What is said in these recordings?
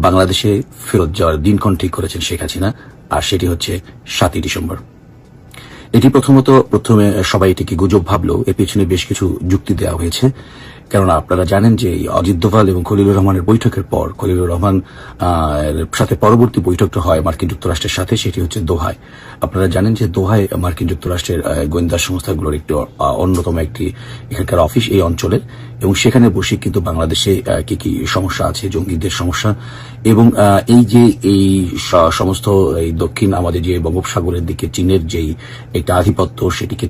বাংলাদেশে ফেরত যাওয়ার দিনক্ষণ ঠিক করেছেন শেখ হাসিনা, আর সেটি হচ্ছে 7ই ডিসেম্বর। এটি প্রথমে সবাই এটিকে গুজব ভাবলেও এর পেছনে বেশ কিছু যুক্তি দেওয়া হয়েছে। কেননা আপনারা জানেন যে অজিত দোভাল এবং খলিলুর রহমানের বৈঠকের পর খলিলুর রহমান সাথে পরবর্তী বৈঠকটা হয় মার্কিন যুক্তরাষ্ট্রের সাথে, সেটি হচ্ছে দোহায়। আপনারা জানেন যে দোহায় মার্কিন যুক্তরাষ্ট্রের গোয়েন্দা সংস্থাগুলোর একটি অন্যতম একটি এখানকার অফিস এই অঞ্চলের, এবং সেখানে বসে কিন্তু বাংলাদেশে কি কি সমস্যা আছে, জঙ্গিদের সমস্যা, এবং এই সমস্ত এই দক্ষিণ আমাদের যে বঙ্গোপসাগরের দিকে চীনের যেই একটা আধিপত্য, সেটিকে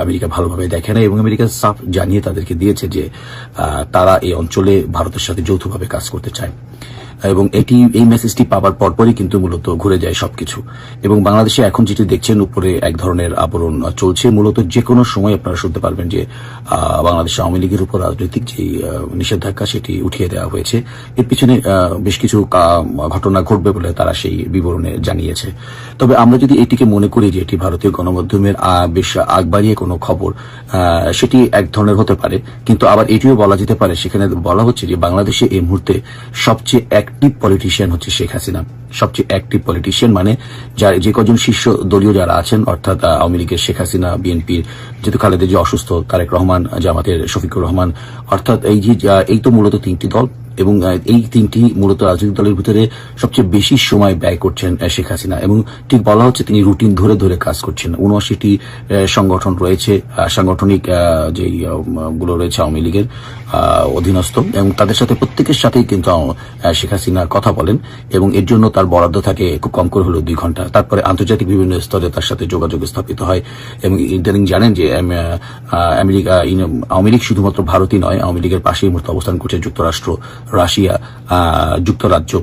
আমেরিকা ভালোভাবে দেখে না, এবং আমেরিকা সাফ জানিয়ে তাদেরকে দিয়েছে যে তারা এই অঞ্চলে ভারতের সাথে যৌথভাবে কাজ করতে চায়। এবং এই মেসেজটি পাওয়ার পরপরই কিন্তু মূলত ঘুরে যায় সবকিছু। এবং বাংলাদেশে এখন যেটি দেখছেন উপরে এক ধরনের আবরণ চলছে, মূলত যে কোনো সময় আপনারা শুনতে পারবেন যে বাংলাদেশ আওয়ামী লীগের উপর রাজনৈতিক যে নিষেধাজ্ঞা সেটি উঠিয়ে দেওয়া হয়েছে। এর পিছনে বেশ কিছু ঘটনা ঘটবে বলে তারা সেই বিবরণে জানিয়েছে। তবে আমরা যদি এটিকে মনে করি যে এটি ভারতীয় গণমাধ্যমের বেশ আগবাড়িয়ে কোনো খবর, সেটি এক ধরনের হতে পারে, কিন্তু আবার এটিও বলা যেতে পারে, সেখানে বলা হচ্ছে যে বাংলাদেশে এই মুহূর্তে সবচেয়ে অ্যাক্টিভ পলিটিশিয়ান হচ্ছে শেখ হাসিনা। সবচেয়ে অ্যাক্টিভ পলিটিশিয়ান মানে যে কজন শীর্ষ দলীয় যারা আছেন, অর্থাৎ আওয়ামী লীগের শেখ হাসিনা, বিএনপির যেহেতু খালেদা যে অসুস্থ, তারেক রহমান, জামাতের শফিকুর রহমান, অর্থাৎ এই তো মূলত তিনটি দল, এবং এই তিনটি মূলত রাজনৈতিক দলের ভিতরে সবচেয়ে বেশি সময় ব্যয় করছেন শেখ হাসিনা, এবং ঠিক বলা হচ্ছে তিনি রুটিন ধরে ধরে কাজ করছেন। 79টি সংগঠন রয়েছে, সাংগঠনিক যে গুলো রয়েছে আওয়ামী লীগের অধীনস্থ, এবং তাদের সাথে প্রত্যেকের সাথেই কিন্তু শেখ হাসিনা কথা বলেন, এবং এর জন্য তার বরাদ্দ থাকে খুব কম করে হলেও 2 ঘন্টা। তারপরে আন্তর্জাতিক বিভিন্ন স্তরে তার সাথে যোগাযোগ স্থাপিত হয়, এবং ইদানিং জানেন যে আওয়ামী লীগ শুধুমাত্র ভারতই নয়, আওয়ামী লীগের পাশেই মূলত অবস্থান করছে যুক্তরাষ্ট্র, রাশিয়া, যুক্তরাজ্য,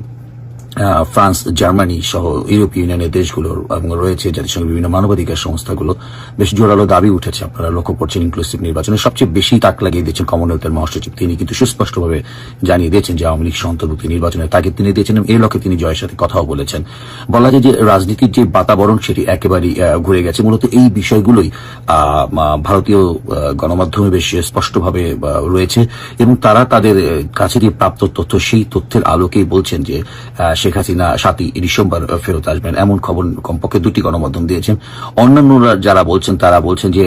ফ্রান্স, জার্মানি সহ ইউরোপীয় ইউনিয়নের দেশগুলোর, এবং রয়েছে জাতিসংঘের বিভিন্ন মানবাধিকার সংস্থাগুলো। বেশ জোরালো দাবি উঠেছে, আপনারা লক্ষ্য করছেন ইনক্লুসিভ নির্বাচনে সবচেয়ে বেশি তাক লাগিয়ে দিয়েছেন কমনওয়েলথের মহাসচিব। তিনি কিন্তু সুস্পষ্টভাবে জানিয়ে দিয়েছেন যে আওয়ামী লীগ অন্তর্ভুক্তি নির্বাচনের তাগিদ তিনি দিয়েছেন, এবং এই লক্ষ্যে তিনি জয়ের সাথে কথাও বলেছেন। বলা যায় যে রাজনীতির যে বাতাবরণ সেটি একেবারেই ঘুরে গেছে। মূলত এই বিষয়গুলোই ভারতীয় গণমাধ্যমে বেশ স্পষ্টভাবে রয়েছে, এবং তারা তাদের কাছে যে প্রাপ্ত তথ্য, সেই তথ্যের আলোকেই বলছেন যে শেখ হাসিনা 7ই ডিসেম্বর ফেরত আসবেন, এমন খবর কমপক্ষে 2টি গণমাধ্যম দিয়েছেন। অন্যান্যরা যারা বলছেন তারা বলছেন যে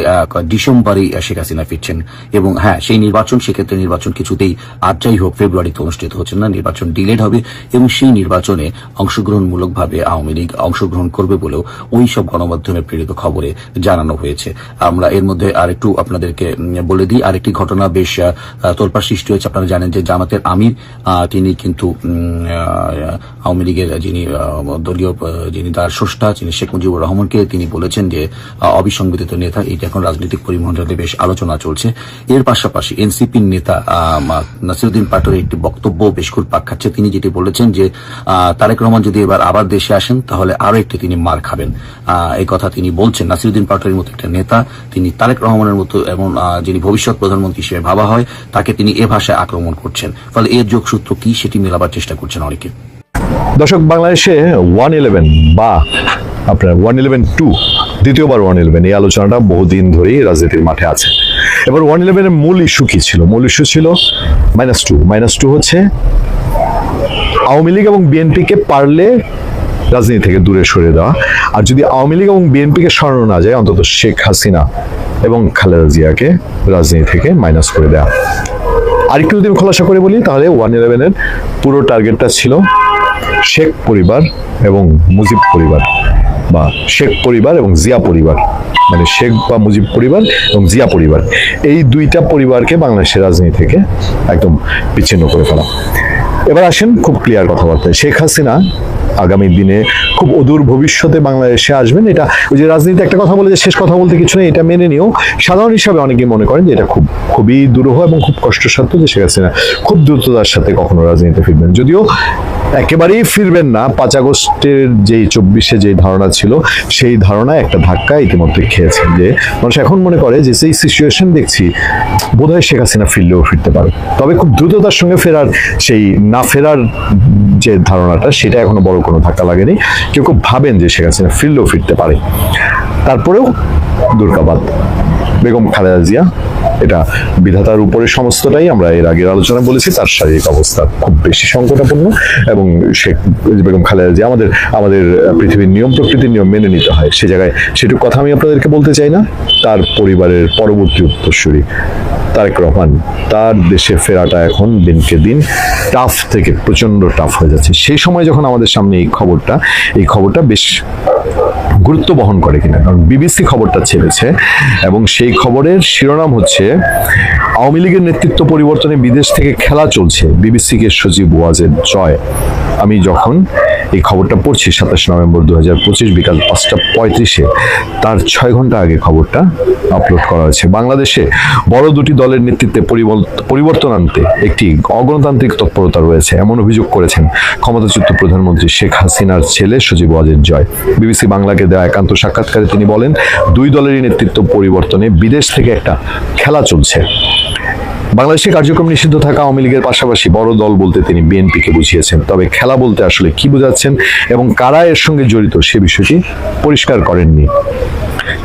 ডিসেম্বরেই শেখ হাসিনা ফিরছেন, এবং হ্যাঁ সেই নির্বাচন, সেক্ষেত্রে নির্বাচন কিছুতেই আজ যাই হোক ফেব্রুয়ারিতে অনুষ্ঠিত হচ্ছে না, নির্বাচন ডিলেড হবে, এবং সেই নির্বাচনে অংশগ্রহণমূলকভাবে আওয়ামী লীগ অংশগ্রহণ করবে বলেও ওই সব গণমাধ্যমে প্রেরিত খবরে জানানো হয়েছে। আমরা এর মধ্যে আরেকটু আপনাদেরকে বলে দিই, আরেকটি ঘটনা বেশ তোলপাড় সৃষ্টি হয়েছে। আপনারা জানেন যে জামাতের আমির, তিনি কিন্তু আওয়ামী লীগের যিনি দলীয় যিনি তার স্রষ্টা, যিনি শেখ মুজিবুর রহমানকে তিনি বলেছেন যে অবিসংবিধিত নেতা। এটা এখন রাজনৈতিক পরিমণ্ডলে বেশ আলোচনা চলছে। এর পাশাপাশি এনসিপির নেতা নাসিরুদ্দিন পাটোয়ারির একটি বক্তব্য বেশ ঘুরপাক খাচ্ছে। তিনি যেটি বলেছেন যে তারেক রহমান যদি এবার আবার দেশে আসেন তাহলে আরো একটি তিনি মার খাবেন, এই কথা তিনি বলছেন। নাসিরুদ্দিন পাটোয়ারির মতো একটা নেতা, তিনি তারেক রহমানের মতো এবং যিনি ভবিষ্যৎ প্রধানমন্ত্রী হিসেবে ভাবা হয়, তাকে তিনি এ ভাষায় আক্রমণ করছেন। ফলে এর যোগসূত্র কি সেটি মেলাবার চেষ্টা করছেন অনেকে। দর্শক, বাংলাদেশে 111 বা আপনার 111-2, দ্বিতীয়বার 111, এই আলোচনাটা বহুদিন ধরেই রাজনীতির মাঠে আছে। এবার 111-এর মূল ইস্যু কি ছিল? মূল ইস্যু ছিল -2 হচ্ছে আওয়ামী লীগ এবং বিএনপিকে পারলে রাজনীতি থেকে দূরে সরিয়ে দেওয়া, আর যদি আওয়ামী লীগ এবং বিএনপিকে সরানো না যায়, অন্তত শেখ হাসিনা এবং খালেদা জিয়াকে রাজনীতি থেকে মাইনাস করে দেওয়া। আরেকটু যদি আমি খোলাসা করে বলি, তাহলে 111-এর পুরো টার্গেটটা ছিল শেখ পরিবার এবং মুজিব পরিবার, বা শেখ পরিবার এবং জিয়া পরিবার, মানে শেখ বা মুজিব পরিবার এবং জিয়া পরিবার, এই 2টা পরিবারকে বাংলাদেশের রাজনীতি থেকে একদম বিচ্ছিন্ন করে ফেলা। এবার আসেন খুব ক্লিয়ার কথাবার্তায়, শেখ হাসিনা আগামী দিনে খুব অদূর ভবিষ্যতে বাংলাদেশে আসবেন। এটা ওই যে রাজনীতি একটা কথা বলে যে শেষ কথা বলতে কিছু নেই, এটা মেনে নিয়েও সাধারণ হিসাবে অনেকে মনে করেন যে এটা খুবই দুরূহ এবং খুব কষ্টসাধ্য যে শেখ হাসিনা খুব দ্রুততার সাথে কখনো রাজনীতিতে ফিরবেন। যদিও একেবারেই ফিরবেন না, 5 আগস্টের যেই 24-এ যে ধারণা ছিল, সেই ধারণা একটা ধাক্কা ইতিমধ্যে খেয়েছেন, যে মানুষ এখন মনে করে যে সেই সিচুয়েশন দেখছি বোধহয় শেখ হাসিনা ফিরলেও ফিরতে পারে। তবে খুব দ্রুততার সঙ্গে ফেরার, সেই না ফেরার যে ধারণাটা, সেটা এখনো বড় কোনো ধাক্কা লাগেনি। কেউ খুব ভাবেন যে শেখ হাসিনা ফিরলেও ফিরতে পারে। তারপরেও দুর্গাবাদ বেগম খালেদা জিয়া এটা বিধাতার উপরে সমস্তটাই। আমরা এর আগের আলোচনা বলেছি তার শারীরিক অবস্থা খুব বেশি সংকটাপন্ন, এবং শেখ বেগম খালেদা জিয়া আমাদের পৃথিবীর নিয়ম প্রকৃতির নিয়ম মেনে নিতে হয়, সে জায়গায় সেটুকু কথা আমি আপনাদেরকে বলতে চাই না। তার পরিবারের পরবর্তী উত্তরসূরি তারেক রহমান, তার দেশে ফেরাটা এখন দিনকে দিন টাফ থেকে প্রচন্ড টাফ হয়ে যাচ্ছে। সেই সময় যখন আমাদের সামনে এই খবরটা বেশ গুরুত্ব বহন করে কিনা, কারণ বিবিসি খবরটা ছেড়েছে এবং সেই খবরের শিরোনাম হচ্ছে আওয়ামী লীগের নেতৃত্ব পরিবর্তনে বিদেশ থেকে খেলা চলছে, বিবিসিকে সজীব ওয়াজেদ জয়। আমি যখন এই খবরটা পড়ছি 27 নভেম্বর 2025 বিকাল 5:35, তার 6 ঘন্টা আগে খবরটা আপলোড করা হয়েছে। বাংলাদেশে বড় দুটি দলের নেতৃত্বে পরিবর্তন আনতে একটি অগণতান্ত্রিক তৎপরতা রয়েছে, এমন অভিযোগ করেছেন ক্ষমতাচ্যুত প্রধানমন্ত্রী শেখ হাসিনার ছেলে সজীব ওয়াজেদ জয়। বিবিসি বাংলাকে দেওয়া একান্ত সাক্ষাৎকারে তিনি বলেন, দুই দলেরই নেতৃত্ব পরিবর্তনে বিদেশ থেকে একটা খেলা চলছে। বাংলাদেশে কার্যক্রম নিষিদ্ধ থাকা আওয়ামী লীগের পাশাপাশি বড় দল বলতে তিনি বিএনপিকে বুঝিয়েছেন। তবে খেলা বলতে আসলে কি বোঝাচ্ছেন এবং কারা এর সঙ্গে জড়িত সে বিষয়টি পরিষ্কার করেননি।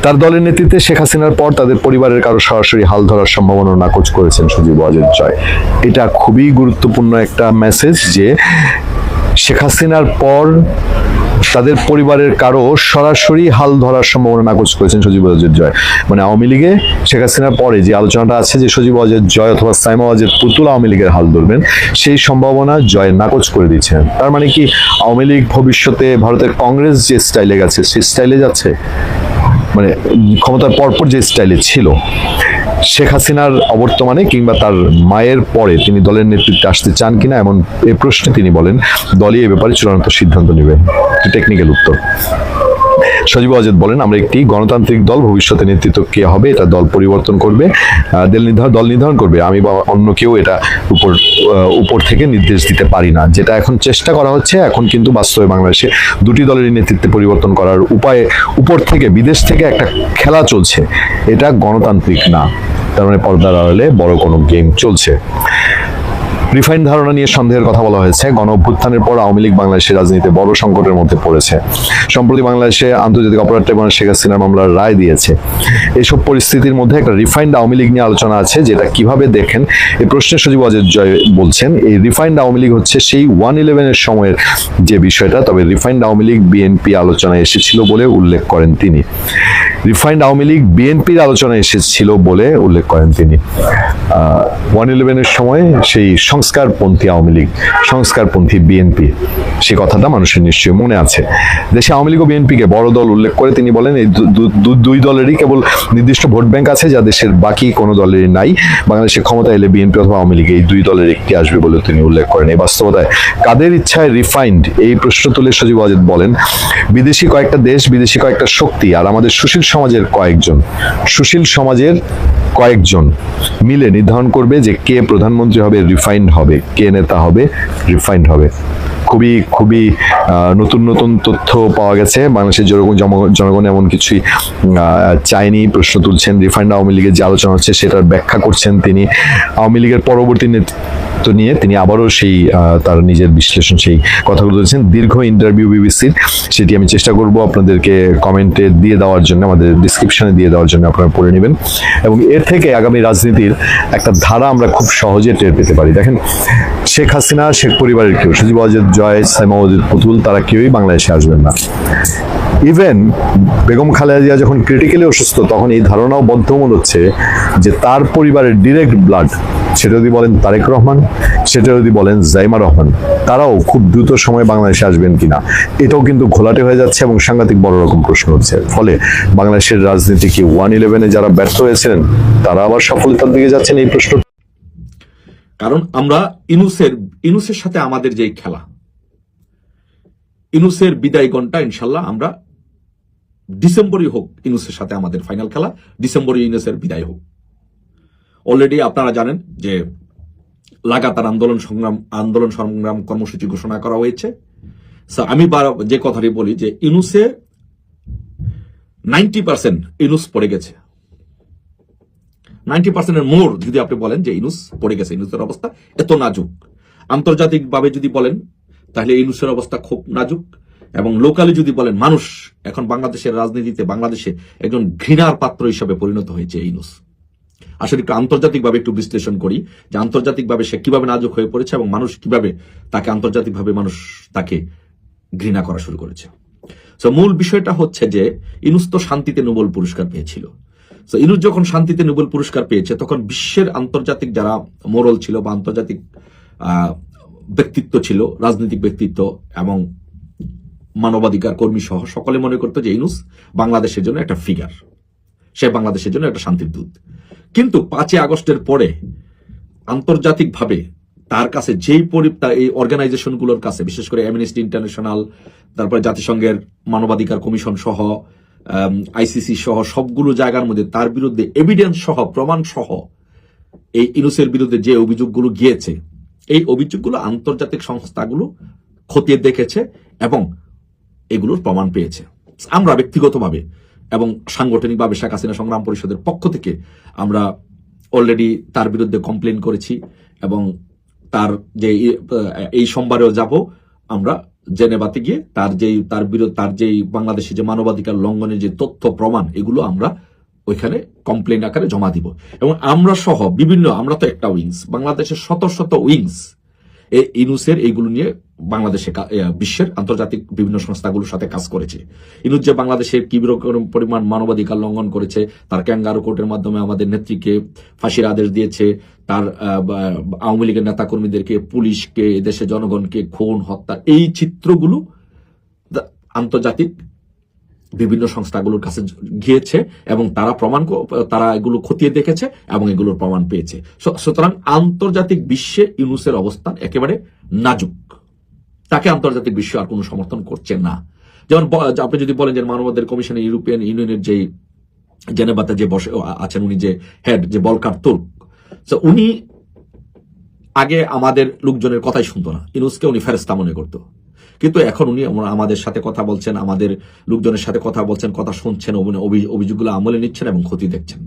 তার দলের নেতৃত্বে শেখ হাসিনার পর তাদের পরিবারের কারো সরাসরি হাল ধরার সম্ভাবনা নাকচ করেছেন সজীব ওয়াজেদ জয়। এটা খুবই গুরুত্বপূর্ণ একটা মেসেজ যে শেখ হাসিনার পর তাদের পরিবারের কারো সরাসরি হাল ধরার সম্ভাবনা নাকচ করেছেন সজীব ওয়াজেদ জয়। মানে আওয়ামী লীগে শেখ হাসিনার পরে যে আলোচনাটা আছে যে সজীব ওয়াজেদ জয় অথবা সাইমা ওয়াজেদ পুতুল আওয়ামী লীগের হাল ধরবেন, সেই সম্ভাবনা জয় নাকচ করে দিচ্ছেন। তার মানে কি আওয়ামী লীগ ভবিষ্যতে ভারতের কংগ্রেস যে স্টাইলে গেছে সেই স্টাইলে যাচ্ছে, মানে ক্ষমতার পরপর যে স্টাইলে ছিল। শেখ হাসিনার অবর্তমানে কিংবা তার মায়ের পরে তিনি দলের নেতৃত্বে আসতে চান কিনা এমন এই প্রশ্নে তিনি বলেন দলই এ ব্যাপারে চূড়ান্ত সিদ্ধান্ত নেবে। টেকনিক্যাল উত্তর, সজীব ওয়াজেদ বলেন, আমরা একটি গণতান্ত্রিক দল, ভবিষ্যতে নেতৃত্ব কে হবে এটা দল পরিবর্তন করবে, দল নির্ধারণ করবে। আমি বা অন্য কেউ এটা উপর থেকে নির্দেশ দিতে পারি না। যেটা এখন চেষ্টা করা হচ্ছে, এখন কিন্তু বাস্তবে বাংলাদেশে দুটি দলের নেতৃত্বে পরিবর্তন করার উপায়ে উপর থেকে বিদেশ থেকে একটা খেলা চলছে, এটা গণতান্ত্রিক না। তার মানে পর্দার আড়ালে বড় কোনো গেম চলছে। রিফাইন্ড ধারণা নিয়ে সন্দেহের কথা বলা হয়েছে। গণ অভ্যুত্থানের পর আওয়ামী লীগ বাংলাদেশের রাজনীতিতে বড় সংকটের মধ্যে পড়েছে। সম্প্রতি বাংলাদেশে আন্তর্জাতিক অপরাধ ট্রাইব্যুনাল শেখ হাসিনার মামলার রায় দিয়েছে। এসব পরিস্থিতির মধ্যে একটা রিফাইন্ড আওয়ামী লীগ নিয়ে আলোচনা আছে, যেটা কিভাবে দেখেন এই প্রশ্নে সজীব ওয়াজেদ জয় বলছেন, এই রিফাইন্ড আওয়ামী লীগ হচ্ছে সেই 1/11 সময়ের যে বিষয়টা, তবে রিফাইন্ড আওয়ামী লীগ বিএনপি আলোচনায় এসেছিল বলে উল্লেখ করেন তিনি। রিফাইন্ড আওয়ামী লীগ বিএনপির আলোচনায় এসেছিল বলে উল্লেখ করেন তিনি। 1/11 সময় সেই সংস্কারপন্থী আওয়ামী লীগ, সংস্কারপন্থী বিএনপি, সে কথাটা মানুষের নিশ্চয়ই মনে আছে। দেশে আওয়ামী লীগ ও বিএনপিকে বড় দল উল্লেখ করে তিনি বলেন, এই দুই দলেরই কেবল নির্দিষ্ট ভোট ব্যাংক আছে, যা দেশের বাকি কোনো দলেরই নাই। বাংলাদেশে ক্ষমতা এলে বিএনপি অথবা আওয়ামী লীগ এই দুই দলের একটি আসবে বলে তিনি উল্লেখ করেন। এই বাস্তবতায় কাদের ইচ্ছায় রিফাইন্ড, এই প্রশ্ন তুলে সজীব ওয়াজেদ বলেন, বিদেশি কয়েকটা দেশ, বিদেশি কয়েকটা শক্তি আর আমাদের সুশীল সমাজের কয়েকজন মিলে নির্ধারণ করবে যে কে প্রধানমন্ত্রী হবে, রিফাইন্ড হবে, কে নেতা হবে, রিফাইন্ড হবে। খুবই নতুন তথ্য পাওয়া গেছে। বাংলাদেশের জনগণ এমন কিছুই চায়নি। প্রশ্ন তুলছেন রিফাইন্ড আওয়ামী লীগের যে আলোচনা হচ্ছে সেটার ব্যাখ্যা করছেন তিনি। আওয়ামী লীগের পরবর্তী নেতৃত্ব নিয়ে তিনি আবারও সেই তার নিজের বিশ্লেষণ, সেই কথাগুলো বলেছেন। দীর্ঘ ইন্টারভিউ বিবিসির, সেটি আমি চেষ্টা করব আপনাদেরকে কমেন্টে দিয়ে দেওয়ার জন্য, আমাদের ডিসক্রিপশনে দিয়ে দেওয়ার জন্য, আপনারা পড়ে নেবেন। এবং এর থেকে আগামী রাজনীতির একটা ধারা আমরা খুব সহজে টের পেতে পারি। দেখেন, শেখ হাসিনা, শেখ পরিবারের কেউ, সজীব ওয়াজেদ জয়, সাইমা ওয়াজেদ পুতুল, তারা কেউই বাংলাদেশে আসবেন না। ইভেন বেগম খালেদা জিয়া যখন ক্রিটিক্যালি অসুস্থ, তখন এই ধারণাও বদ্ধমূল হচ্ছে যে তার পরিবারের ডিরেক্ট ব্লাড, সেটা যদি বলেন তারেক রহমান, সেটা যদি বলেন জাইমা রহমান, তারাও খুব দ্রুত সময়ে বাংলাদেশে আসবেন কিনা, এটাও কিন্তু ঘোলাটে হয়ে যাচ্ছে এবং সাংঘাতিক বড় রকম প্রশ্ন হচ্ছে। ফলে বাংলাদেশের রাজনীতি কি 1/11 যারা ব্যর্থ হয়েছিলেন তারা আবার সফলতার দিকে যাচ্ছেন, এই প্রশ্ন। কারণ আমরা ইনুসের সাথে আমাদের যে খেলা, ইনুসের বিদায় ঘন্টা ইনশাল্লাহ আমরা ডিসেম্বরই হোক, ইনুসের সাথে আমাদের ফাইনাল খেলা ডিসেম্বরই ইনুসের বিদায় হোক। অলরেডি আপনারা জানেন যে লাগাতার আন্দোলন সংগ্রাম কর্মসূচি ঘোষণা করা হয়েছে। আমি যে কথাটি বলি যে ইনুসে 90% ইনুস পড়ে গেছে, 90%-এর মোর যদি আপনি বলেন যে ইনুস পড়ে গেছে। ইনুসের অবস্থা এত নাজুক, আন্তর্জাতিকভাবে যদি বলেন তাহলে ইনুসের অবস্থা খুব নাজুক, এবং লোকালি যদি বলেন, মানুষ এখন বাংলাদেশের রাজনীতিতে বাংলাদেশে একজন ঘৃণার পাত্র হিসেবে পরিণত হয়েছে ইনুস। আসলে একটু আন্তর্জাতিকভাবে একটু বিশ্লেষণ করি যে আন্তর্জাতিকভাবে সে কিভাবে নাজুক হয়ে পড়েছে এবং মানুষ কিভাবে তাকে আন্তর্জাতিকভাবে মানুষ তাকে ঘৃণা করা শুরু করেছে। তো মূল বিষয়টা হচ্ছে যে ইনুস তো শান্তিতে নোবেল পুরস্কার পেয়েছিল। তো ইনুস যখন শান্তিতে নোবেল পুরস্কার পেয়েছে তখন বিশ্বের আন্তর্জাতিক যারা মোরাল ছিল বা আন্তর্জাতিক ব্যক্তিত্ব ছিল, রাজনৈতিক ব্যক্তিত্ব এবং মানবাধিকার কর্মী সহ সকলে মনে করতো যে ইনুস বাংলাদেশের জন্য একটা ফিগার, সে বাংলাদেশের জন্য একটা শান্তির দূত। কিন্তু 5ই আগস্টের পরে আন্তর্জাতিকভাবে তার কাছে যেই এই অর্গানাইজেশনগুলোর কাছে, বিশেষ করে অ্যামনেস্টি ইন্টারন্যাশনাল, তারপরে জাতিসংঘের মানবাধিকার কমিশন সহ আইসিসি সহ সবগুলো জায়গার মধ্যে তার বিরুদ্ধে এভিডেন্স সহ প্রমাণ সহ এই ইনুসের বিরুদ্ধে যে অভিযোগগুলো গিয়েছে, এই অভিযোগগুলো আন্তর্জাতিক সংস্থাগুলো খতিয়ে দেখেছে এবং এগুলোর প্রমাণ পেয়েছে। আমরা ব্যক্তিগতভাবে এবং সাংগঠনিকভাবে শেখ হাসিনা সংগ্রাম পরিষদের পক্ষ থেকে আমরা অলরেডি তার বিরুদ্ধে কমপ্লেন করেছি এবং তার যে এই সোমবারেও যাব আমরা জেনেভাতে গিয়ে তার যেই বাংলাদেশে যে মানবাধিকার লঙ্ঘনের যে তথ্য প্রমাণ এগুলো আমরা ওইখানে কমপ্লেন আকারে জমা দিব। এবং আমরা সহ আমরা তো একটা উইংস, বাংলাদেশের শত শত উইংস এই ইনুসের এইগুলো নিয়ে বাংলাদেশে বিশ্বের আন্তর্জাতিক বিভিন্ন সংস্থাগুলোর সাথে কাজ করেছে। ইনুস যে বাংলাদেশের কি পরিমাণ মানবাধিকার লঙ্ঘন করেছে, তার ক্যাঙ্গারু কোর্টের মাধ্যমে আমাদের নেত্রীকে ফাঁসির আদেশ দিয়েছে, তার আওয়ামী লীগের নেতাকর্মীদেরকে, পুলিশকে, দেশের জনগণকে খুন হত্যা, এই চিত্রগুলো আন্তর্জাতিক বিভিন্ন সংস্থাগুলোর কাছে গিয়েছে এবং তারা এগুলো খতিয়ে দেখেছে এবং এগুলোর প্রমাণ পেয়েছে। সুতরাং আন্তর্জাতিক বিশ্বে ইউনূসের অবস্থান একেবারে নাজুক, তাকে আন্তর্জাতিক বিশ্ব আর কোনো সমর্থন করছে না। যেমন আপনি যদি বলেন যে মানবাধিকার কমিশনে ইউরোপিয়ান ইউনিয়নের যে জেনেভাতে যে বসে আছেন উনি যে হেড, যে বলকার তুর্ক, উনি আগে আমাদের লোকজনের কথাই শুনতো না, ইউনূসকে উনি ফেরেশতা মনে করতো। কিন্তু এখন উনি আমাদের সাথে কথা বলছেন, আমাদের লোকজনের সাথে কথা বলছেন, কথা শুনছেন, অভিযোগগুলো আমলে নিচ্ছেন এবং ক্ষতি দেখছেন।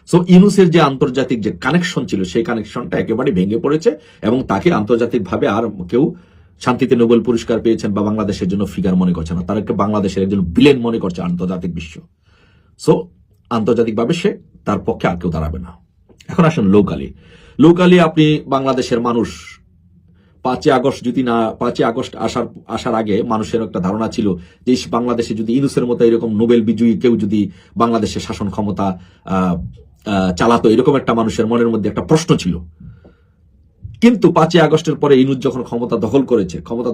সো ইউনূসের যে আন্তর্জাতিক যে কানেকশন ছিল সেই কানেকশনটা একেবারে ভেঙে পড়েছে এবং তাকে আন্তর্জাতিকভাবে আর কেউ শান্তিতে নোবেল পুরস্কার পেয়েছেন বা বাংলাদেশের জন্য ফিগার মনে করছে না, তাদেরকে বাংলাদেশের একজন ভিলেন মনে করছে আন্তর্জাতিক বিশ্ব। সো আন্তর্জাতিকভাবে সে তার পক্ষে আর কেউ দাঁড়াবে না। এখন আসেন লোকালি আপনি বাংলাদেশের মানুষ 5ই আগস্ট আসার আগে মানুষের একটা ধারণা ছিল যে বাংলাদেশে যদি ইউনূসের মতো এরকম নোবেল বিজয়ী কেউ যদি বাংলাদেশের শাসন ক্ষমতা চালাতো, এরকম একটা মানুষের মনের মধ্যে একটা প্রশ্ন ছিল। কিন্তু 5ই আগস্টের পরে ইউনূস যখন ক্ষমতা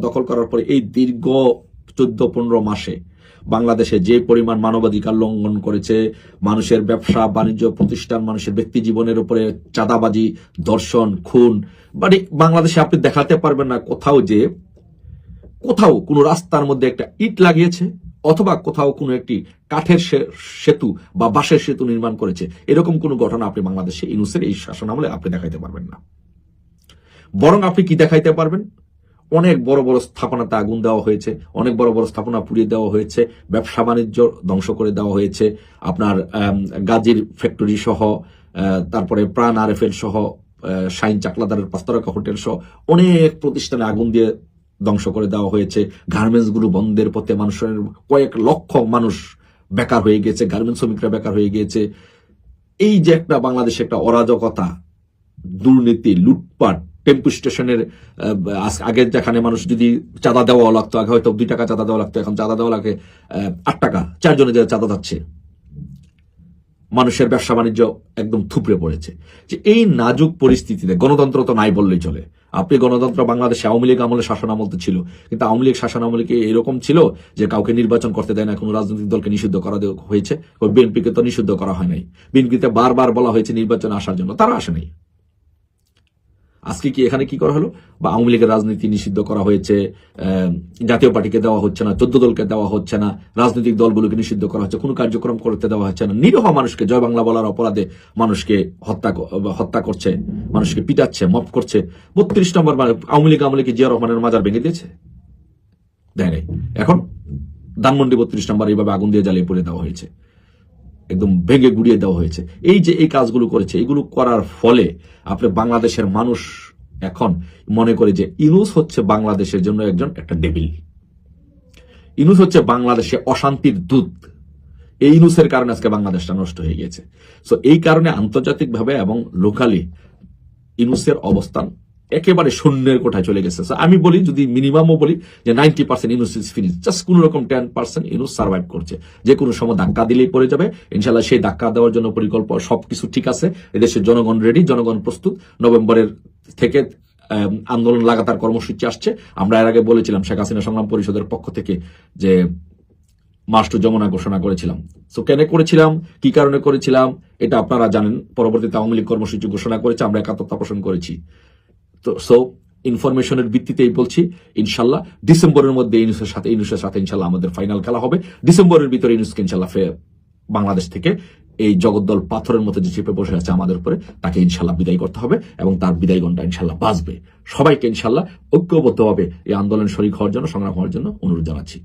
দখল করার পরে এই দীর্ঘ 14-15 মাসে বাংলাদেশে যে পরিমাণ মানবাধিকার লঙ্ঘন করেছে, মানুষের ব্যবসা বাণিজ্য প্রতিষ্ঠান, মানুষের ব্যক্তি জীবনের উপরে চাঁদাবাজি, ধর্ষণ, খুন, মানে বাংলাদেশে আপনি দেখাতে পারবেন না কোথাও কোনো রাস্তার মধ্যে একটা ইট লাগিয়েছে অথবা কোথাও কোনো একটি কাঠের সেতু বা বাঁশের সেতু নির্মাণ করেছে, এরকম কোনো ঘটনা আপনি বাংলাদেশে ইউনূসের এই শাসন আমলে আপনি দেখাইতে পারবেন না। বরং আপনি কি দেখাইতে পারবেন? অনেক বড় বড় স্থাপনাতে আগুন দেওয়া হয়েছে, অনেক বড় বড় স্থাপনা পুড়িয়ে দেওয়া হয়েছে, ব্যবসা বাণিজ্য ধ্বংস করে দেওয়া হয়েছে, আপনার গাজীর ফ্যাক্টরি সহ, তারপরে প্রাণ আরএফএল সহ, শাইন চাকলাদারের 5 তারকা হোটেল সহ অনেক প্রতিষ্ঠানে আগুন দিয়ে ধ্বংস করে দেওয়া হয়েছে। গার্মেন্টস গুলো বন্ধের পথে, মানুষের কয়েক লক্ষ মানুষ বেকার হয়ে গেছে, গার্মেন্টস শ্রমিকরা বেকার হয়ে গিয়েছে। এই যে একটা বাংলাদেশে একটা অরাজকতা, দুর্নীতি, লুটপাট, টেম্পু স্টেশনের আগে যেখানে মানুষ যদি চাঁদা দেওয়া লাগতো, আগে হয়তো 2 টাকা চাঁদা দেওয়া লাগতো, এখন চাঁদা দেওয়া লাগে 8 টাকা, 4 জনে যে চাঁদা যাচ্ছে। মানুষের ব্যবসা বাণিজ্য একদম থুপড়ে পড়েছে। যে এই নাজুক পরিস্থিতিতে গণতন্ত্র তো নাই বললেই চলে। আপনি গণতন্ত্র বাংলাদেশে আওয়ামী লীগ আমলে শাসন আমল তো ছিল, কিন্তু আওয়ামী লীগ শাসন আমলে কি এরকম ছিল যে কাউকে নির্বাচন করতে দেয় না, কোনো রাজনৈতিক দলকে নিষিদ্ধ করা হয়েছে? বিএনপিকে তো নিষিদ্ধ করা হয় নাই, বিএনপিতে বারবার বলা হয়েছে নির্বাচনে আসার জন্য, তারা আসে নাই। আজকে কি এখানে কি করা হলো? বা আওয়ামী লীগের রাজনীতি নিষিদ্ধ করা হয়েছে, জাতীয় পার্টিকে দেওয়া হচ্ছে না, 14 দলকে দেওয়া হচ্ছে না, রাজনৈতিক দলগুলোকে নিষিদ্ধ করা হচ্ছে, কোনো কার্যক্রম করতে দেওয়া হচ্ছে না। নিরীহ মানুষকে জয় বাংলা বলার অপরাধে মানুষকে হত্যা করছে, মানুষকে পিটাচ্ছে, মপ করছে। 32 নম্বর আওয়ামী লীগ আমলে কি জিয়া রহমানের মাজার ভেঙে দিয়েছে? দেয় নাই। এখন ধানমন্ডি 32 নম্বর এইভাবে আগুন দিয়ে জ্বালিয়ে পুড়ে দেওয়া হয়েছে, একদম ভেঙে গুড়িয়ে দেওয়া হয়েছে। এই যে এই কাজগুলো করেছে, এগুলো করার ফলে আপনি বাংলাদেশের মানুষ এখন মনে করে যে ইউনূস হচ্ছে বাংলাদেশের জন্য একটা ডেভিল, ইউনূস হচ্ছে বাংলাদেশে অশান্তির দূত, এই ইউনূসের কারণে আজকে বাংলাদেশটা নষ্ট হয়ে গিয়েছে। সো এই কারণে আন্তর্জাতিকভাবে এবং লোকালি ইউনূসের অবস্থান একেবারে শূন্যের কোঠায় চলে গেছে। So আমি বলি, যদি মিনিমামও বলি যে 90% ইউনূস ইজ ফিনিশ, জাস্ট কোন রকম 10% ইউনূস সার্ভাইভ করছে, যে কোনো সময় ধাক্কা দিলেই পড়ে যাবে। ইনশাআল্লাহ সেই ধাক্কা দেওয়ার জন্য পরিকল্পনা সবকিছু ঠিক আছে, এদেশের জনগণ রেডি, জনগণ প্রস্তুত। নভেম্বরের থেকে আন্দোলন লাগাতার কর্মসূচি আসছে। আমরা এর আগে বলেছিলাম শেখ হাসিনা সংগ্রাম পরিষদের পক্ষ থেকে যে মার্চ টু যমুনা ঘোষণা করেছিলাম। সো কেন করেছিলাম, কি কারণে করেছিলাম, এটা আপনারা জানেন। পরবর্তীতে আওয়ামী লীগ কর্মসূচি ঘোষণা করেছে, আমরা একাত্মতা পোষণ করেছি। তো সো ইনফরমেশনের ভিত্তিতেই বলছি, ইনশাল্লাহ ডিসেম্বরের মধ্যে ইউনূসের সাথে ইনশাল্লাহ আমাদের ফাইনাল খেলা হবে। ডিসেম্বরের ভিতরে ইউনূসকে ইনশাল্লাহ বাংলাদেশ থেকে এই জগদ্দল পাথরের মতো যে চেপে বসে আছে আমাদের উপরে, তাকে ইনশাল্লাহ বিদায় করতে হবে এবং তার বিদায় ঘণ্টা ইনশাল্লাহ বাজবে। সবাইকে ইনশাল্লাহ ঐক্যবদ্ধভাবে এই আন্দোলন শরীক হওয়ার জন্য, সংগ্রাম হওয়ার জন্য অনুরোধ জানাচ্ছি।